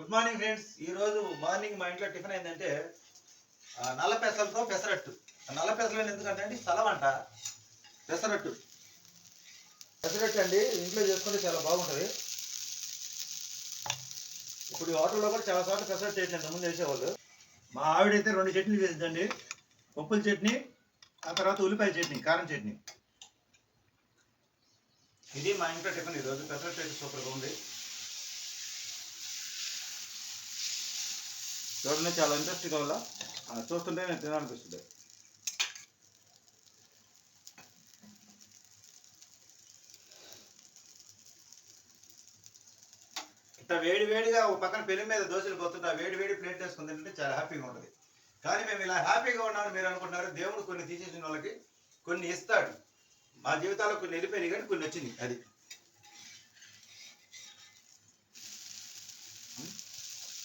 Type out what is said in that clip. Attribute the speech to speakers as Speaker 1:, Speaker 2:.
Speaker 1: Good morning friends. ఈరోజు morning మా ఇంట్లో టిఫిన్ ఏంటంటే నల్ల పెసలతో పెసరట్టు. నల్ల పెసలు ఎందుకంటే అండి సలవంట. పెసరట్టు పెసరట్టు అండి ఇంట్లో చేసుకుంటే చాలా బాగుంటుంది. ఇప్పుడు ఈ హోటల్లో కూడా చాలా సార్లు పెసరట్టు వేయట్లేదు, ముందు వేసేవాళ్ళు. మా ఆవిడైతే 2 చట్నీలు చేసిందండి. పప్పుల చట్నీ, ఆ తర్వాత ఉల్లిపాయ చట్నీ, కారం చట్నీ. ఇది మా ఇంట్లో టిఫిన్ ఈరోజు. పెసరట్టు అయితే సూపర్గా ఉంది. చూడండి, చాలా ఇంట్రెస్టింగ్ వల్ల చూస్తుంటే నేను తినాలనిపిస్తుంది. ఇంత వేడి వేడిగా ఒక పక్కన పెళ్లి మీద దోశలు పోతుంటే వేడి వేడి ప్లేట్ వేసుకుని తింటే చాలా హ్యాపీగా ఉంటుంది. కానీ మేము ఇలా హ్యాపీగా ఉన్నామని మీరు అనుకుంటున్నారు. దేవుడు కొన్ని తీసేసిన వాళ్ళకి కొన్ని ఇస్తాడు. మా జీవితాల్లో కొన్ని వెళ్ళిపోయినాయి కానీ కొన్ని వచ్చింది. అది